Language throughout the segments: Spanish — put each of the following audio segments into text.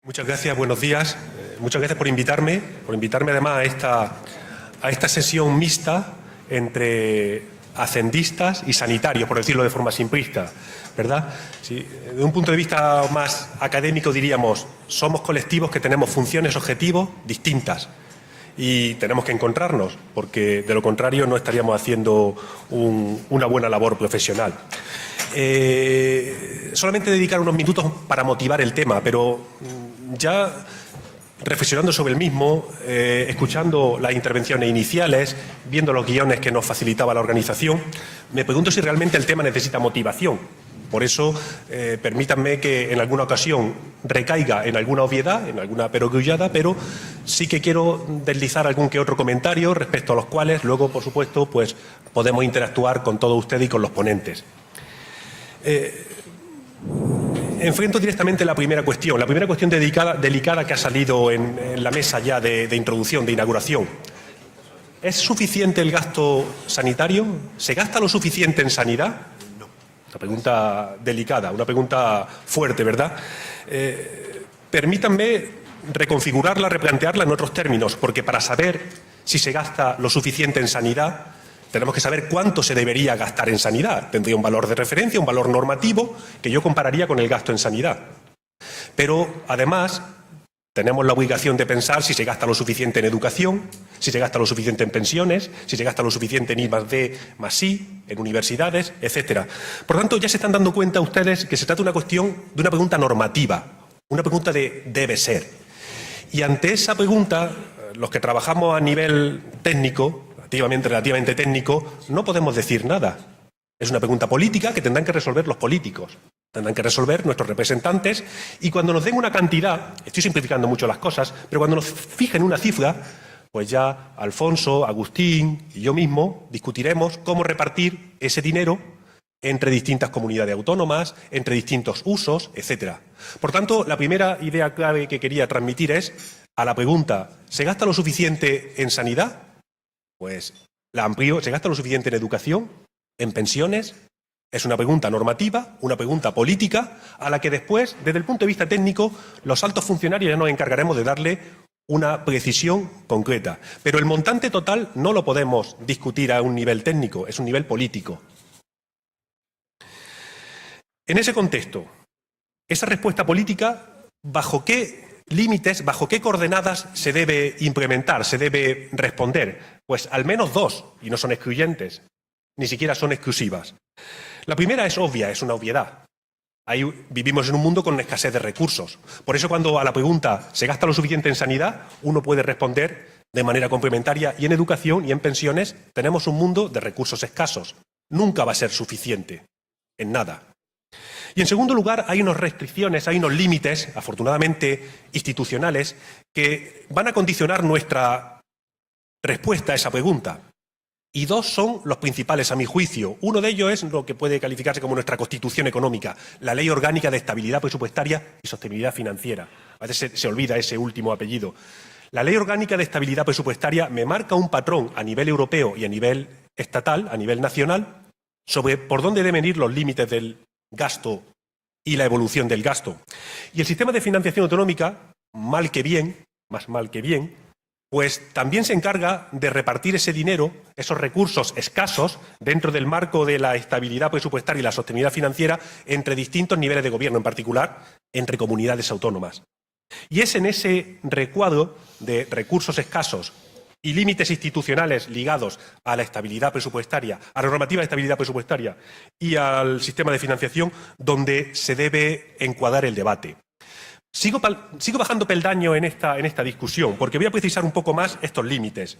Muchas gracias, buenos días. Muchas gracias por invitarme además a esta sesión mixta entre hacendistas y sanitarios, por decirlo de forma simplista, ¿verdad? Sí, de un punto de vista más académico diríamos, somos colectivos que tenemos funciones, objetivos distintas y tenemos que encontrarnos, porque de lo contrario no estaríamos haciendo una buena labor profesional. Solamente dedicar unos minutos para motivar el tema, pero ya reflexionando sobre el mismo, escuchando las intervenciones iniciales, viendo los guiones que nos facilitaba la organización, me pregunto si realmente el tema necesita motivación. Por eso, permítanme que en alguna ocasión recaiga en alguna obviedad, en alguna perogrullada, pero sí que quiero deslizar algún que otro comentario respecto a los cuales luego, por supuesto, pues podemos interactuar con todos ustedes y con los ponentes. Enfrento directamente la primera cuestión delicada que ha salido en la mesa ya de introducción, de inauguración. ¿Es suficiente el gasto sanitario? ¿Se gasta lo suficiente en sanidad? No. Una pregunta delicada, una pregunta fuerte, ¿verdad? Permítanme reconfigurarla, replantearla en otros términos, porque para saber si se gasta lo suficiente en sanidad, tenemos que saber cuánto se debería gastar en sanidad. Tendría un valor de referencia, un valor normativo, que yo compararía con el gasto en sanidad. Pero, además, tenemos la obligación de pensar si se gasta lo suficiente en educación, si se gasta lo suficiente en pensiones, si se gasta lo suficiente en I+D+I, en universidades, etcétera. Por tanto, ya se están dando cuenta ustedes que se trata de una pregunta normativa, una pregunta de debe ser. Y ante esa pregunta, los que trabajamos a nivel técnico, relativamente técnico, no podemos decir nada. Es una pregunta política que tendrán que resolver los políticos, tendrán que resolver nuestros representantes, y cuando nos den una cantidad, estoy simplificando mucho las cosas, pero cuando nos fijen una cifra, pues ya Alfonso, Agustín y yo mismo discutiremos cómo repartir ese dinero entre distintas comunidades autónomas, entre distintos usos, etcétera. Por tanto, la primera idea clave que quería transmitir es, a la pregunta, ¿se gasta lo suficiente en sanidad? Pues la amplío. ¿Se gasta lo suficiente en educación? ¿En pensiones? Es una pregunta normativa, una pregunta política, a la que después, desde el punto de vista técnico, los altos funcionarios ya nos encargaremos de darle una precisión concreta. Pero el montante total no lo podemos discutir a un nivel técnico, es un nivel político. En ese contexto, esa respuesta política, ¿bajo qué límites, bajo qué coordenadas se debe implementar, se debe responder? Pues al menos dos, y no son excluyentes, ni siquiera son exclusivas. La primera es obvia, es una obviedad. Vivimos en un mundo con una escasez de recursos. Por eso, cuando a la pregunta ¿se gasta lo suficiente en sanidad?, uno puede responder de manera complementaria, y en educación y en pensiones tenemos un mundo de recursos escasos. Nunca va a ser suficiente, en nada. Y en segundo lugar, hay unas restricciones, hay unos límites, afortunadamente institucionales, que van a condicionar nuestra respuesta a esa pregunta. Y dos son los principales, a mi juicio. Uno de ellos es lo que puede calificarse como nuestra Constitución económica, la Ley Orgánica de Estabilidad Presupuestaria y Sostenibilidad Financiera. A veces se olvida ese último apellido. La Ley Orgánica de Estabilidad Presupuestaria me marca un patrón a nivel europeo y a nivel estatal, a nivel nacional, sobre por dónde deben ir los límites del gasto y la evolución del gasto. Y el sistema de financiación autonómica, mal que bien, más mal que bien, pues también se encarga de repartir ese dinero, esos recursos escasos, dentro del marco de la estabilidad presupuestaria y la sostenibilidad financiera, entre distintos niveles de gobierno, en particular entre comunidades autónomas. Y es en ese recuadro de recursos escasos y límites institucionales ligados a la estabilidad presupuestaria, a la normativa de estabilidad presupuestaria y al sistema de financiación, donde se debe encuadrar el debate. Sigo bajando peldaño en esta discusión, porque voy a precisar un poco más estos límites.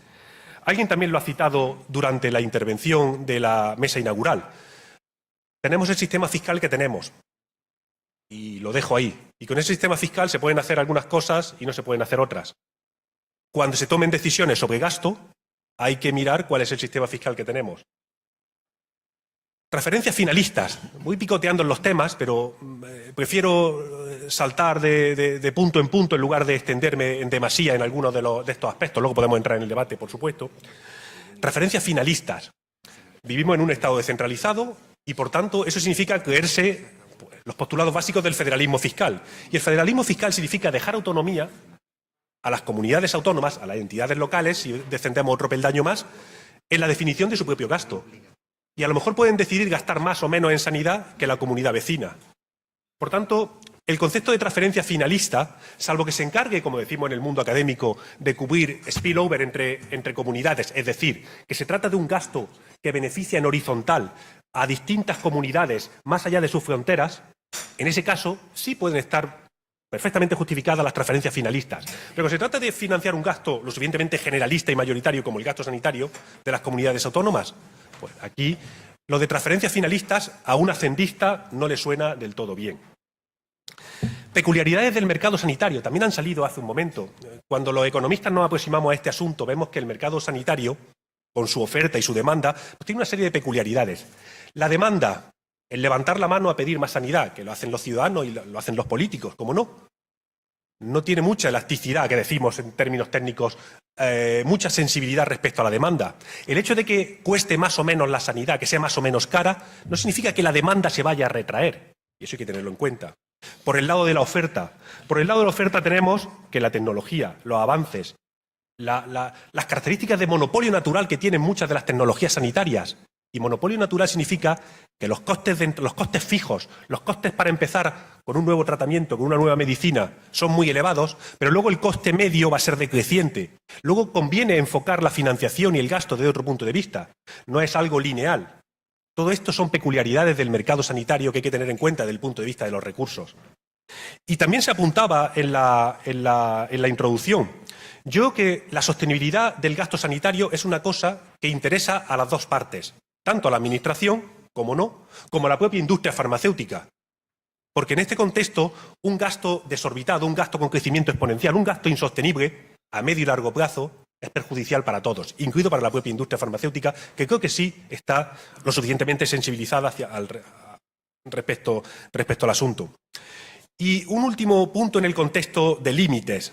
Alguien también lo ha citado durante la intervención de la mesa inaugural. Tenemos el sistema fiscal que tenemos, y lo dejo ahí. Y con ese sistema fiscal se pueden hacer algunas cosas y no se pueden hacer otras. Cuando se tomen decisiones sobre gasto, hay que mirar cuál es el sistema fiscal que tenemos. Referencias finalistas. Voy picoteando en los temas, pero prefiero saltar de punto en punto en lugar de extenderme en demasía en algunos de estos aspectos. Luego podemos entrar en el debate, por supuesto. Referencias finalistas. Vivimos en un Estado descentralizado y, por tanto, eso significa creerse los postulados básicos del federalismo fiscal. Y el federalismo fiscal significa dejar autonomía a las comunidades autónomas, a las entidades locales, si descendemos otro peldaño más, en la definición de su propio gasto. Y a lo mejor pueden decidir gastar más o menos en sanidad que la comunidad vecina. Por tanto, el concepto de transferencia finalista, salvo que se encargue, como decimos en el mundo académico, de cubrir spillover entre comunidades, es decir, que se trata de un gasto que beneficia en horizontal a distintas comunidades más allá de sus fronteras, en ese caso sí pueden estar perfectamente justificadas las transferencias finalistas. Pero cuando se trata de financiar un gasto lo suficientemente generalista y mayoritario como el gasto sanitario de las comunidades autónomas, pues aquí lo de transferencias finalistas a un hacendista no le suena del todo bien. Peculiaridades del mercado sanitario también han salido hace un momento. Cuando los economistas nos aproximamos a este asunto, vemos que el mercado sanitario, con su oferta y su demanda, pues tiene una serie de peculiaridades. La demanda, el levantar la mano a pedir más sanidad, que lo hacen los ciudadanos y lo hacen los políticos, ¿cómo no? No tiene mucha elasticidad, que decimos en términos técnicos, mucha sensibilidad respecto a la demanda. El hecho de que cueste más o menos la sanidad, que sea más o menos cara, no significa que la demanda se vaya a retraer. Y eso hay que tenerlo en cuenta. Por el lado de la oferta. Por el lado de la oferta tenemos que la tecnología, los avances, las características de monopolio natural que tienen muchas de las tecnologías sanitarias. Y monopolio natural significa que los costes fijos, los costes para empezar con un nuevo tratamiento, con una nueva medicina, son muy elevados, pero luego el coste medio va a ser decreciente. Luego conviene enfocar la financiación y el gasto desde otro punto de vista. No es algo lineal. Todo esto son peculiaridades del mercado sanitario que hay que tener en cuenta desde el punto de vista de los recursos. Y también se apuntaba en la introducción. Yo creo que la sostenibilidad del gasto sanitario es una cosa que interesa a las dos partes, tanto a la Administración, como no, como a la propia industria farmacéutica. Porque en este contexto, un gasto desorbitado, un gasto con crecimiento exponencial, un gasto insostenible a medio y largo plazo, es perjudicial para todos, incluido para la propia industria farmacéutica, que creo que sí está lo suficientemente sensibilizada respecto al asunto. Y un último punto en el contexto de límites.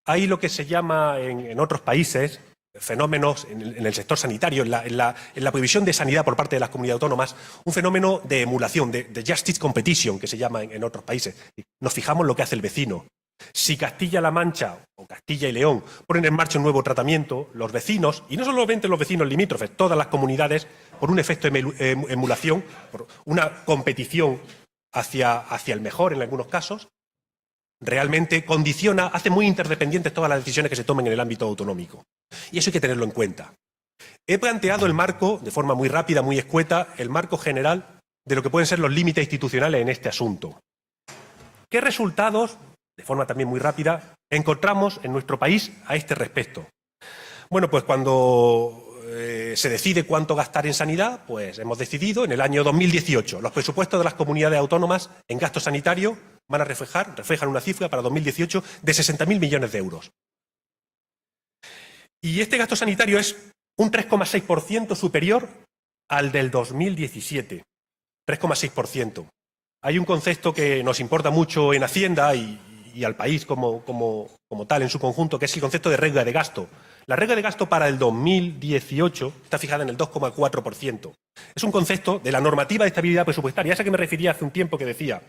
Hay lo que se llama en otros países fenómenos en el sector sanitario, en la previsión de sanidad por parte de las comunidades autónomas, un fenómeno de emulación, de justice competition, que se llama en otros países. Nos fijamos en lo que hace el vecino. Si Castilla-La Mancha o Castilla y León ponen en marcha un nuevo tratamiento, los vecinos, y no solamente los vecinos limítrofes, todas las comunidades, por un efecto de emulación, por una competición hacia el mejor en algunos casos, realmente condiciona, hace muy interdependientes todas las decisiones que se tomen en el ámbito autonómico. Y eso hay que tenerlo en cuenta. He planteado el marco, de forma muy rápida, muy escueta, el marco general de lo que pueden ser los límites institucionales en este asunto. ¿Qué resultados, de forma también muy rápida, encontramos en nuestro país a este respecto? Bueno, pues cuando se decide cuánto gastar en sanidad, pues hemos decidido en el año 2018. Los presupuestos de las comunidades autónomas en gasto sanitario van a reflejan una cifra para 2018 de 60.000 millones de euros. Y este gasto sanitario es un 3,6% superior al del 2017. 3,6%. Hay un concepto que nos importa mucho en Hacienda y al país como tal en su conjunto, que es el concepto de regla de gasto. La regla de gasto para el 2018 está fijada en el 2,4%. Es un concepto de la normativa de estabilidad presupuestaria, esa que me refería hace un tiempo que decía,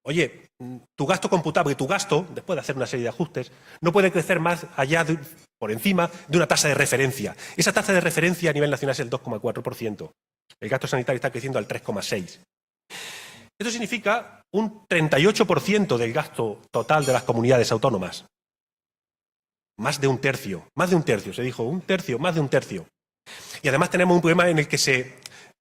oye, tu gasto computable, tu gasto, después de hacer una serie de ajustes, no puede crecer más allá por encima de una tasa de referencia. Esa tasa de referencia a nivel nacional es el 2,4%. El gasto sanitario está creciendo al 3,6%. Esto significa un 38% del gasto total de las comunidades autónomas. Más de un tercio, se dijo, un tercio, más de un tercio. Y además tenemos un problema en el que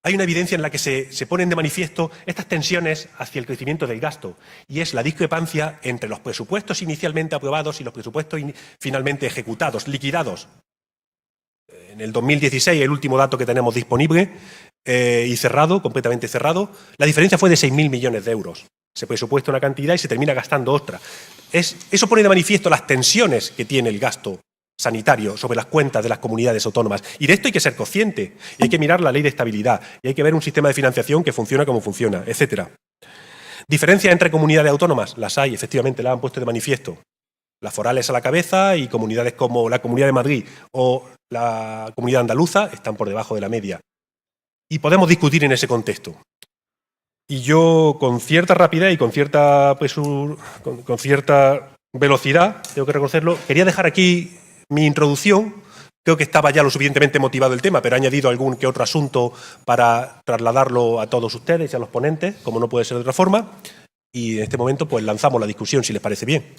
hay una evidencia en la que se ponen de manifiesto estas tensiones hacia el crecimiento del gasto, y es la discrepancia entre los presupuestos inicialmente aprobados y los presupuestos finalmente ejecutados, liquidados. En el 2016, el último dato que tenemos disponible y cerrado, completamente cerrado, la diferencia fue de 6.000 millones de euros. Se presupuesta una cantidad y se termina gastando otra. Eso pone de manifiesto las tensiones que tiene el gasto sanitario sobre las cuentas de las comunidades autónomas. Y de esto hay que ser consciente. Y hay que mirar la ley de estabilidad. Y hay que ver un sistema de financiación que funciona como funciona, etc. ¿Diferencias entre comunidades autónomas? Las hay, efectivamente, las han puesto de manifiesto. Las forales a la cabeza y comunidades como la Comunidad de Madrid o la Comunidad Andaluza están por debajo de la media. Y podemos discutir en ese contexto. Y yo, con cierta rapidez y con cierta velocidad, tengo que reconocerlo, quería dejar aquí mi introducción. Creo que estaba ya lo suficientemente motivado el tema, pero he añadido algún que otro asunto para trasladarlo a todos ustedes y a los ponentes, como no puede ser de otra forma. Y en este momento pues lanzamos la discusión, si les parece bien.